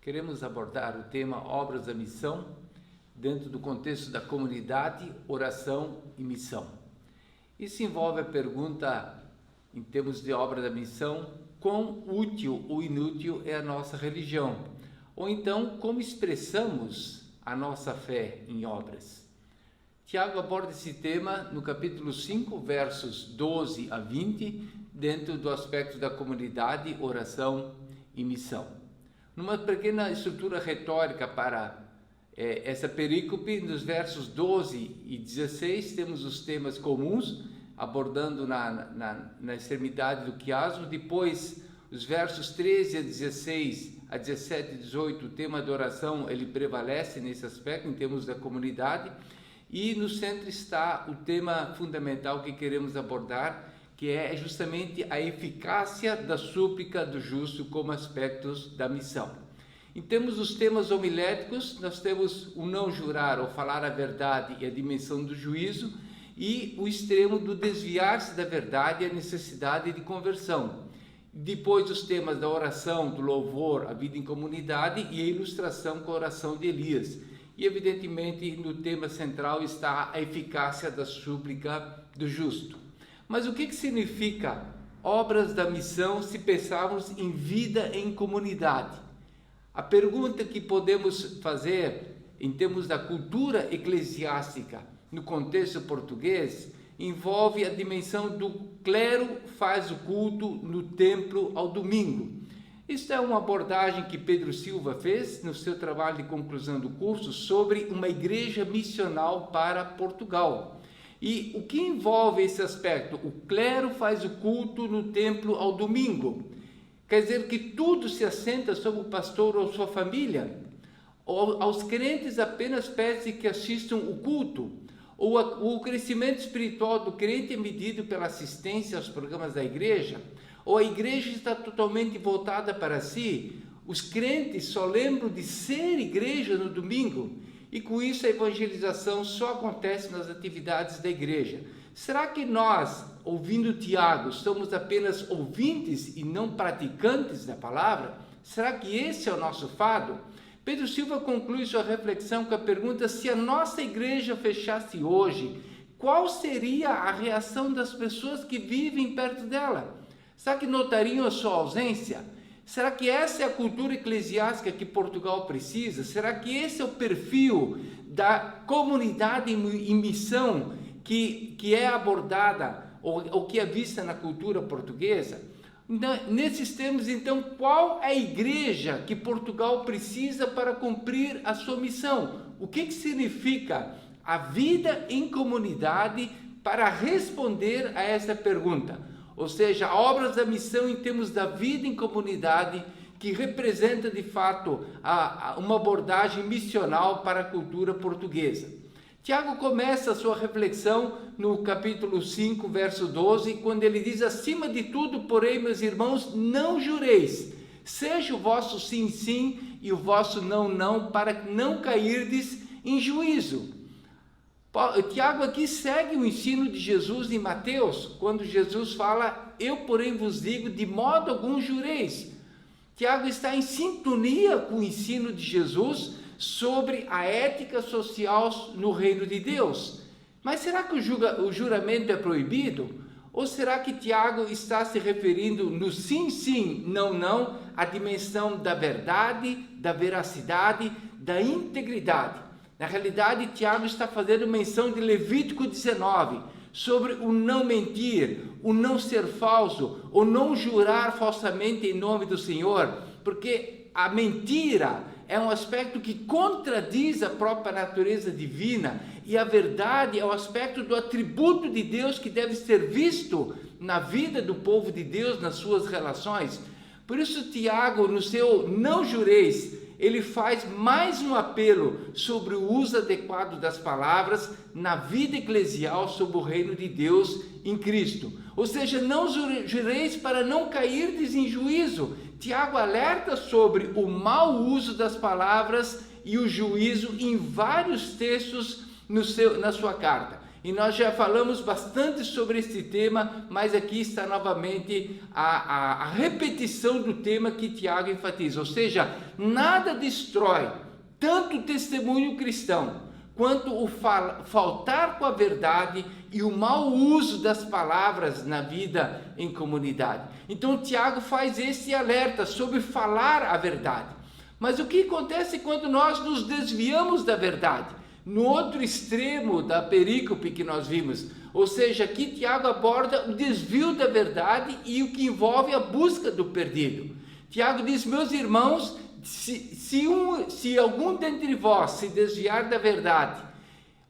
Queremos abordar o tema Obras da Missão dentro do contexto da comunidade, oração e missão. Isso envolve a pergunta, em termos de obra da missão, quão útil ou inútil é a nossa religião, ou então como expressamos a nossa fé em obras. Tiago aborda esse tema no capítulo 5, versos 12 a 20, dentro do aspecto da comunidade, oração e missão. Numa pequena estrutura retórica para essa perícope, nos versos 12 e 16, temos os temas comuns, abordando na extremidade do quiasmo. Depois, os versos 13 a 16, a 17 e 18, o tema da oração, ele prevalece nesse aspecto, em termos da comunidade. E no centro está o tema fundamental que queremos abordar, que é justamente a eficácia da súplica do justo como aspectos da missão. Em termos dos temas homiléticos, nós temos o não jurar ou falar a verdade e a dimensão do juízo, e o extremo do desviar-se da verdade e a necessidade de conversão. Depois os temas da oração, do louvor, a vida em comunidade e a ilustração com a oração de Elias. E evidentemente no tema central está a eficácia da súplica do justo. Mas o que significa obras da missão se pensarmos em vida em comunidade? A pergunta que podemos fazer em termos da cultura eclesiástica no contexto português envolve a dimensão do clero faz o culto no templo ao domingo. Isso é uma abordagem que Pedro Silva fez no seu trabalho de conclusão do curso sobre uma igreja missional para Portugal. E o que envolve esse aspecto? O clero faz o culto no templo ao domingo. Quer dizer que tudo se assenta sobre o pastor ou sua família? Ou aos crentes apenas pede que assistam o culto? Ou o crescimento espiritual do crente é medido pela assistência aos programas da igreja? Ou a igreja está totalmente voltada para si? Os crentes só lembram de ser igreja no domingo? E com isso a evangelização só acontece nas atividades da igreja. Será que nós, ouvindo Tiago, somos apenas ouvintes e não praticantes da palavra? Será que esse é o nosso fado? Pedro Silva conclui sua reflexão com a pergunta: se a nossa igreja fechasse hoje, qual seria a reação das pessoas que vivem perto dela? Será que notariam a sua ausência? Será que essa é a cultura eclesiástica que Portugal precisa? Será que esse é o perfil da comunidade em missão que é abordada ou que é vista na cultura portuguesa? Então, nesses termos, então, qual é a igreja que Portugal precisa para cumprir a sua missão? O que significa a vida em comunidade para responder a essa pergunta? Ou seja, obras da missão em termos da vida em comunidade, que representa de fato uma abordagem missional para a cultura portuguesa. Tiago começa a sua reflexão no capítulo 5, verso 12, quando ele diz: acima de tudo, porém, meus irmãos, não jureis, seja o vosso sim, sim, e o vosso não, não, para não cairdes em juízo. Tiago aqui segue o ensino de Jesus em Mateus, quando Jesus fala: eu, porém, vos digo, de modo algum jureis. Tiago está em sintonia com o ensino de Jesus sobre a ética social no reino de Deus. Mas será que o juramento é proibido? Ou será que Tiago está se referindo no sim, sim, não, não, à dimensão da verdade, da veracidade, da integridade? Na realidade, Tiago está fazendo menção de Levítico 19, sobre o não mentir, o não ser falso, o não jurar falsamente em nome do Senhor, porque a mentira é um aspecto que contradiz a própria natureza divina, e a verdade é o aspecto do atributo de Deus que deve ser visto na vida do povo de Deus, nas suas relações. Por isso, Tiago, no seu não jureis, ele faz mais um apelo sobre o uso adequado das palavras na vida eclesial sob o reino de Deus em Cristo. Ou seja, não jureis para não cairdes em juízo. Tiago alerta sobre o mau uso das palavras e o juízo em vários textos na sua carta. E nós já falamos bastante sobre este tema, mas aqui está novamente a repetição do tema que Tiago enfatiza. Ou seja, nada destrói tanto o testemunho cristão, quanto o faltar com a verdade e o mau uso das palavras na vida em comunidade. Então Tiago faz esse alerta sobre falar a verdade. Mas o que acontece quando nós nos desviamos da verdade? No outro extremo da perícope que nós vimos, ou seja, aqui Tiago aborda o desvio da verdade e o que envolve a busca do perdido. Tiago diz: meus irmãos, se algum dentre vós se desviar da verdade,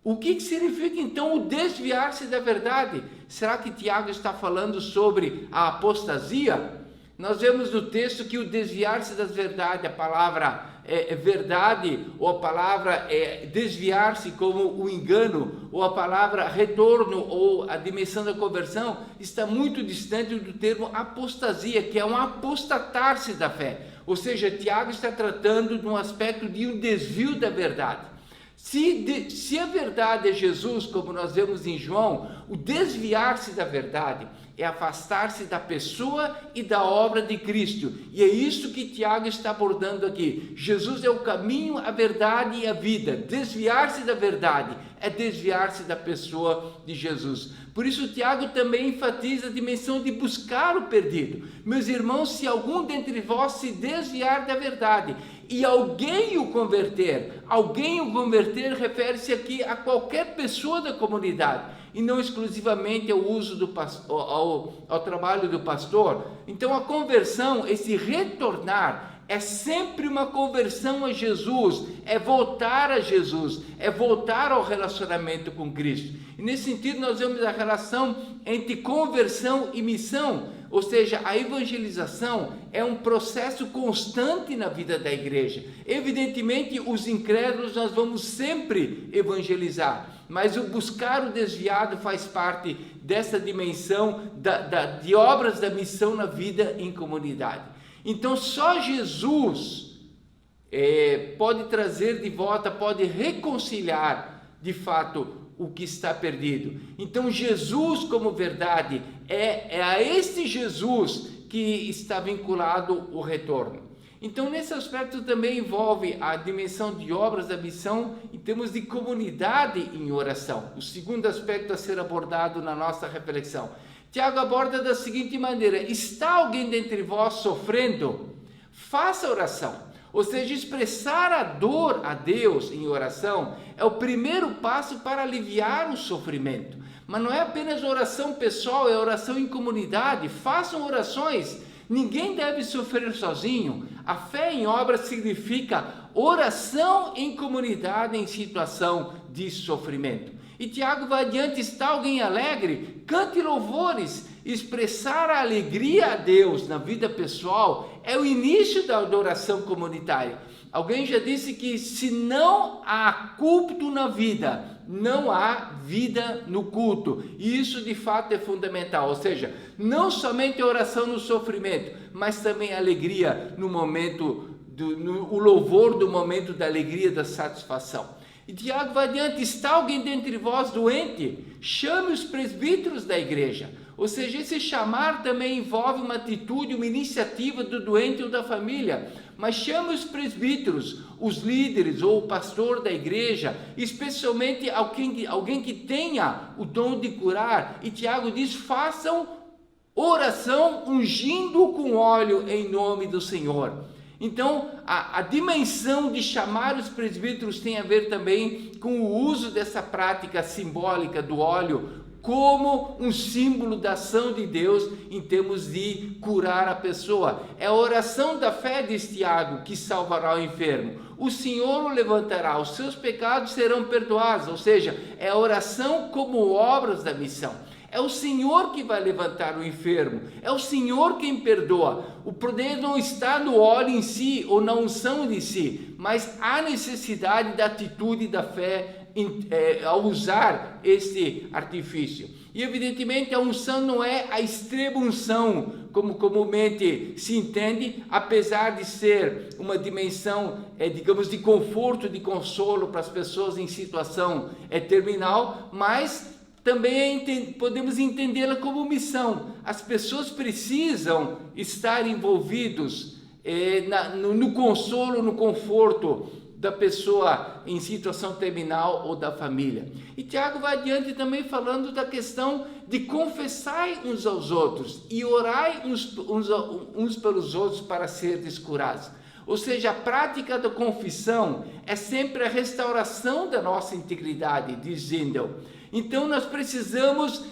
o que significa então o desviar-se da verdade? Será que Tiago está falando sobre a apostasia? Nós vemos no texto que o desviar-se das verdades, a palavra é verdade, ou a palavra desviar-se como o engano, ou a palavra retorno, ou a dimensão da conversão, está muito distante do termo apostasia, que é um apostatar-se da fé. Ou seja, Tiago está tratando de um aspecto de um desvio da verdade. Se a verdade é Jesus, como nós vemos em João, o desviar-se da verdade é afastar-se da pessoa e da obra de Cristo. E é isso que Tiago está abordando aqui. Jesus é o caminho, a verdade e a vida. Desviar-se da verdade é desviar-se da pessoa de Jesus. Por isso Tiago também enfatiza a dimensão de buscar o perdido. Meus irmãos, se algum dentre vós se desviar da verdade e alguém o converter refere-se aqui a qualquer pessoa da comunidade, e não exclusivamente ao uso ao trabalho do pastor. Então a conversão, esse retornar, é sempre uma conversão a Jesus, é voltar a Jesus, é voltar ao relacionamento com Cristo. E nesse sentido nós vemos a relação entre conversão e missão, ou seja, a evangelização é um processo constante na vida da igreja. Evidentemente, os incrédulos nós vamos sempre evangelizar, mas o buscar o desviado faz parte dessa dimensão de obras da missão na vida em comunidade. Então só Jesus pode trazer de volta, pode reconciliar de fato o que está perdido. Então Jesus como verdade, é a este Jesus que está vinculado o retorno. Então nesse aspecto também envolve a dimensão de obras da missão em termos de comunidade em oração. O segundo aspecto a ser abordado na nossa reflexão. Tiago aborda da seguinte maneira: está alguém dentre vós sofrendo? Faça oração. Ou seja, expressar a dor a Deus em oração é o primeiro passo para aliviar o sofrimento. Mas não é apenas oração pessoal, é oração em comunidade. Façam orações. Ninguém deve sofrer sozinho. A fé em obra significa oração em comunidade em situação de sofrimento. E Tiago vai adiante: está alguém alegre? Cante louvores. Expressar a alegria a Deus na vida pessoal é o início da oração comunitária. Alguém já disse que se não há culto na vida, não há vida no culto. E isso de fato é fundamental. Ou seja, não somente a oração no sofrimento, mas também a alegria no momento, o louvor do momento da alegria, da satisfação. E Tiago vai adiante: está alguém dentre vós doente? Chame os presbíteros da igreja. Ou seja, esse chamar também envolve uma atitude, uma iniciativa do doente ou da família. Mas chame os presbíteros, os líderes ou o pastor da igreja, especialmente alguém que tenha o dom de curar. E Tiago diz: façam oração ungindo com óleo em nome do Senhor. Então, a dimensão de chamar os presbíteros tem a ver também com o uso dessa prática simbólica do óleo como um símbolo da ação de Deus em termos de curar a pessoa. É a oração da fé, diz Tiago, que salvará o enfermo. O Senhor o levantará, os seus pecados serão perdoados. Ou seja, é a oração como obras da missão. É o Senhor que vai levantar o enfermo, é o Senhor quem perdoa. O poder não está no óleo em si ou na unção em si, mas há necessidade da atitude da fé ao usar esse artifício. E evidentemente a unção não é a extrema unção, como comumente se entende, apesar de ser uma dimensão, digamos, de conforto, de consolo para as pessoas em situação terminal, mas também podemos entendê-la como missão. As pessoas precisam estar envolvidos no consolo, no conforto da pessoa em situação terminal ou da família. E Tiago vai adiante também falando da questão de confessai uns aos outros e orai uns pelos outros para serdes curados. Ou seja, a prática da confissão é sempre a restauração da nossa integridade, diz Zindel. Então nós precisamos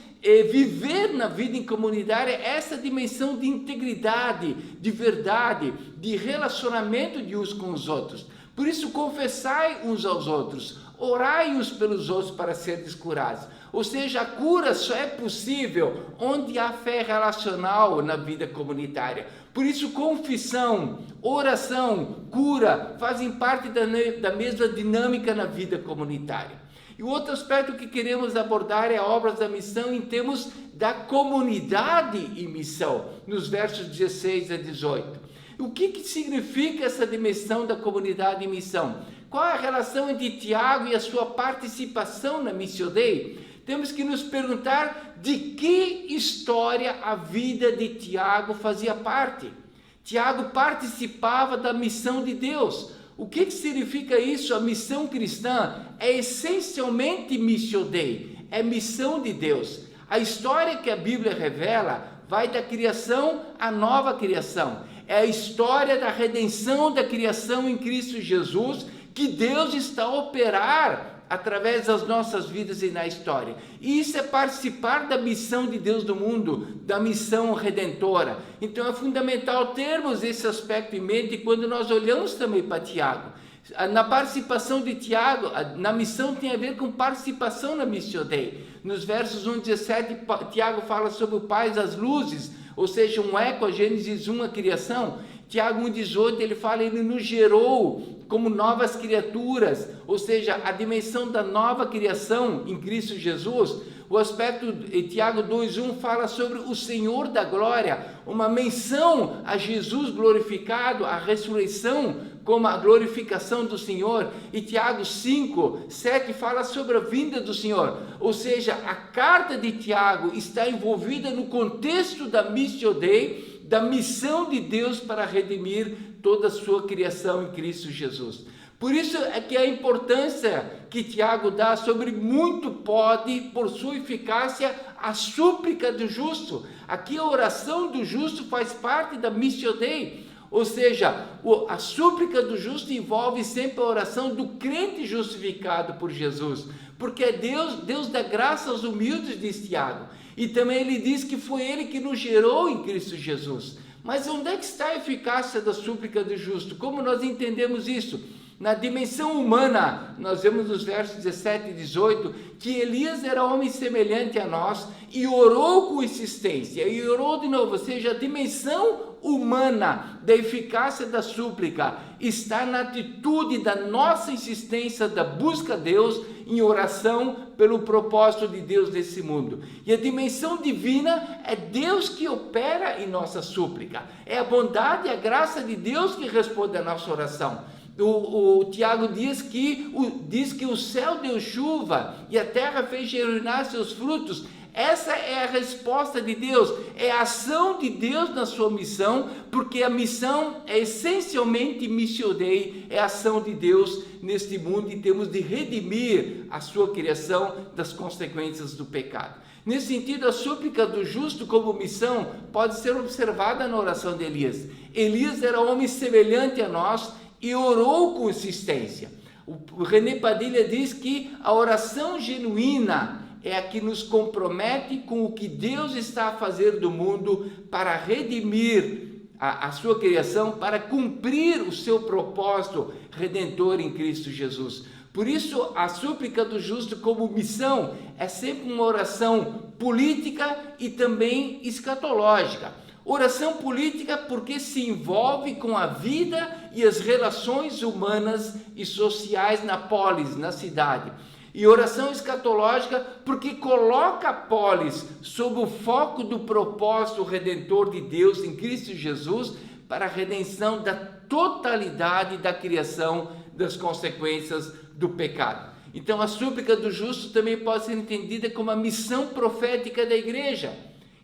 viver na vida em comunidade essa dimensão de integridade, de verdade, de relacionamento de uns com os outros. Por isso, confessai uns aos outros, orai uns pelos outros para serem curados. Ou seja, a cura só é possível onde há fé relacional na vida comunitária. Por isso, confissão, oração, cura fazem parte da mesma dinâmica na vida comunitária. E o outro aspecto que queremos abordar é a obra da missão em termos da comunidade e missão, nos versos 16 a 18. O que significa essa dimensão da comunidade e missão? Qual é a relação entre Tiago e a sua participação na Missio Dei? Temos que nos perguntar de que história a vida de Tiago fazia parte. Tiago participava da missão de Deus. O que significa isso? A missão cristã é essencialmente Missio Dei, é missão de Deus. A história que a Bíblia revela vai da criação à nova criação. É a história da redenção da criação em Cristo Jesus, que Deus está a operar através das nossas vidas e na história. E isso é participar da missão de Deus no mundo, da missão redentora. Então é fundamental termos esse aspecto em mente quando nós olhamos também para Tiago. Na participação de Tiago, na missão tem a ver com participação na Missio Dei. Nos versos 1 e 17, Tiago fala sobre o Pai das luzes, ou seja, um eco a Gênesis 1, a criação. Tiago 1,18, ele fala, ele nos gerou como novas criaturas, ou seja, a dimensão da nova criação em Cristo Jesus. O aspecto, Tiago 2,1 fala sobre o Senhor da glória, uma menção a Jesus glorificado, a ressurreição como a glorificação do Senhor. E Tiago 5,7 fala sobre a vinda do Senhor, ou seja, a carta de Tiago está envolvida no contexto da Missio Dei, da missão de Deus para redimir toda a sua criação em Cristo Jesus. Por isso é que a importância que Tiago dá sobre muito pode, por sua eficácia, a súplica do justo. Aqui a oração do justo faz parte da Missio Dei. Ou seja, a súplica do justo envolve sempre a oração do crente justificado por Jesus. Porque é Deus dá graça aos humildes, diz Tiago. E também ele diz que foi ele que nos gerou em Cristo Jesus. Mas onde é que está a eficácia da súplica do justo? Como nós entendemos isso? Na dimensão humana, nós vemos nos versos 17 e 18, que Elias era homem semelhante a nós e orou com insistência, e orou de novo, ou seja, a dimensão humana da eficácia da súplica está na atitude da nossa insistência, da busca a Deus em oração pelo propósito de Deus nesse mundo. E a dimensão divina é Deus que opera em nossa súplica, é a bondade e a graça de Deus que responde à nossa oração. O Tiago diz que o céu deu chuva e a terra fez germinar seus frutos. Essa é a resposta de Deus, é a ação de Deus na sua missão, porque a missão é essencialmente Missio Dei, é a ação de Deus neste mundo em termos de redimir a sua criação das consequências do pecado. Nesse sentido, a súplica do justo como missão pode ser observada na oração de Elias. Elias era homem semelhante a nós e orou com insistência. O René Padilha diz que a oração genuína é a que nos compromete com o que Deus está a fazer do mundo para redimir a sua criação, para cumprir o seu propósito redentor em Cristo Jesus. Por isso, a súplica do justo como missão é sempre uma oração política e também escatológica. Oração política porque se envolve com a vida e as relações humanas e sociais na polis, na cidade. E oração escatológica porque coloca a polis sob o foco do propósito redentor de Deus em Cristo Jesus para a redenção da totalidade da criação das consequências do pecado. Então a súplica do justo também pode ser entendida como a missão profética da igreja.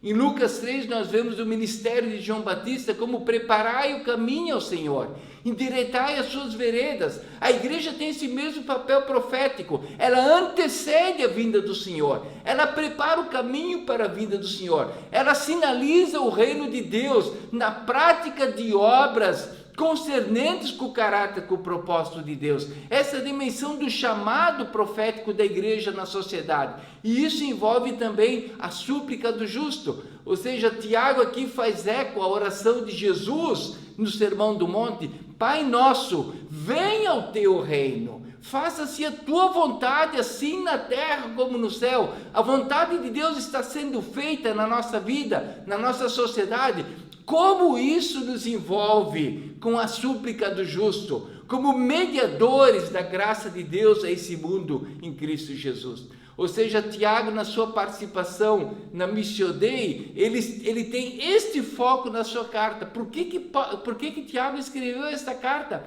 Em Lucas 3 nós vemos o ministério de João Batista como preparai o caminho ao Senhor, endireitai as suas veredas. A igreja tem esse mesmo papel profético, ela antecede a vinda do Senhor, ela prepara o caminho para a vinda do Senhor, ela sinaliza o reino de Deus na prática de obras concernentes com o caráter, com o propósito de Deus. Essa é a dimensão do chamado profético da igreja na sociedade, e isso envolve também a súplica do justo. Ou seja, Tiago aqui faz eco à oração de Jesus no Sermão do Monte: Pai nosso, venha o teu reino, faça-se a tua vontade, assim na terra como no céu. A vontade de Deus está sendo feita na nossa vida, na nossa sociedade. Como isso nos envolve com a súplica do justo, como mediadores da graça de Deus a esse mundo em Cristo Jesus. Ou seja, Tiago, na sua participação na Missio Dei, ele tem este foco na sua carta. Por que Tiago escreveu esta carta?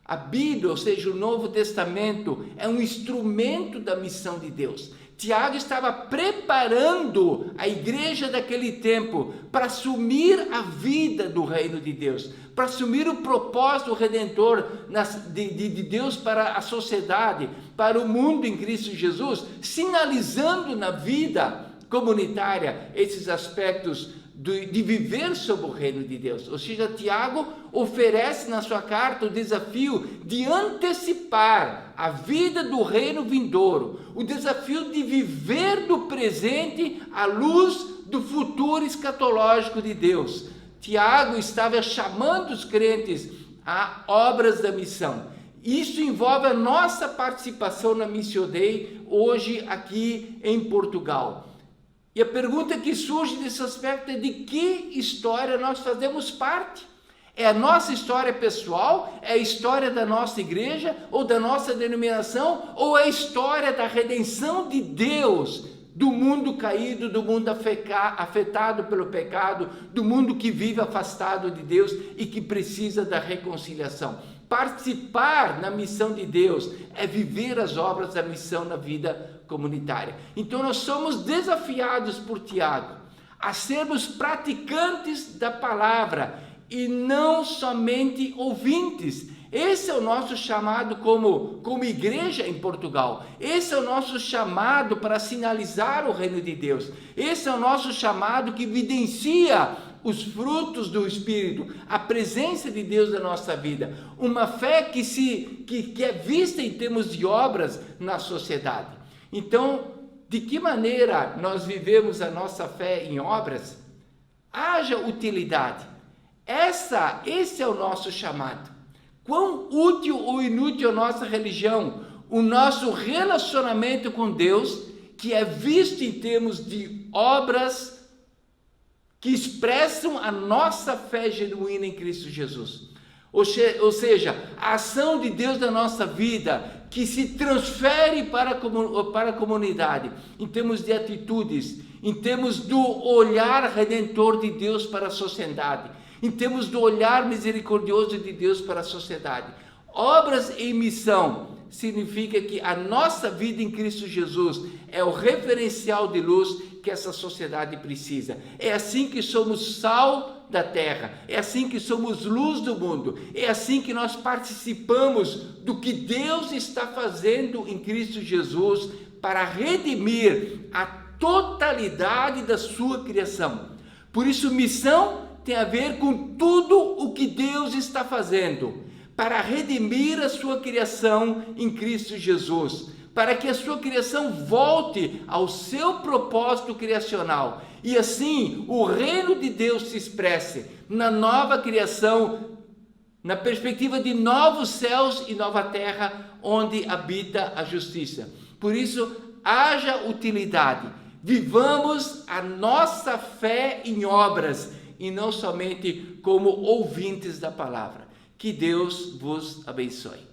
A Bíblia, ou seja, o Novo Testamento, é um instrumento da missão de Deus. Tiago estava preparando a igreja daquele tempo para assumir a vida do reino de Deus, para assumir o propósito redentor de Deus para a sociedade, para o mundo em Cristo Jesus, sinalizando na vida comunitária esses aspectos de viver sob o reino de Deus. Ou seja, Tiago oferece na sua carta o desafio de antecipar a vida do reino vindouro, o desafio de viver do presente à luz do futuro escatológico de Deus. Tiago estava chamando os crentes a obras da missão. Isso envolve a nossa participação na Missio Dei hoje aqui em Portugal. E a pergunta que surge desse aspecto é: de que história nós fazemos parte? É a nossa história pessoal? É a história da nossa igreja ou da nossa denominação? Ou é a história da redenção de Deus do mundo caído, do mundo afetado pelo pecado, do mundo que vive afastado de Deus e que precisa da reconciliação? Participar na missão de Deus é viver as obras da missão na vida comunitária. Então nós somos desafiados por Tiago a sermos praticantes da palavra e não somente ouvintes. Esse é o nosso chamado como igreja em Portugal. Esse é o nosso chamado para sinalizar o reino de Deus. Esse é o nosso chamado que evidencia os frutos do Espírito, a presença de Deus na nossa vida. Uma fé que é vista em termos de obras na sociedade. Então, de que maneira nós vivemos a nossa fé em obras? Haja utilidade. Esse é o nosso chamado. Quão útil ou inútil é a nossa religião, o nosso relacionamento com Deus, que é visto em termos de obras que expressam a nossa fé genuína em Cristo Jesus. Ou seja, a ação de Deus na nossa vida, que se transfere para a comunidade, em termos de atitudes, em termos do olhar redentor de Deus para a sociedade, em termos do olhar misericordioso de Deus para a sociedade. Obras em missão significa que a nossa vida em Cristo Jesus é o referencial de luz que essa sociedade precisa. É assim que somos sal da terra, é assim que somos luz do mundo, é assim que nós participamos do que Deus está fazendo em Cristo Jesus para redimir a totalidade da sua criação. Por isso, missão tem a ver com tudo o que Deus está fazendo para redimir a sua criação em Cristo Jesus, para que a sua criação volte ao seu propósito criacional e assim o reino de Deus se expresse na nova criação, na perspectiva de novos céus e nova terra onde habita a justiça. Por isso, haja utilidade, vivamos a nossa fé em obras e não somente como ouvintes da palavra. Que Deus vos abençoe.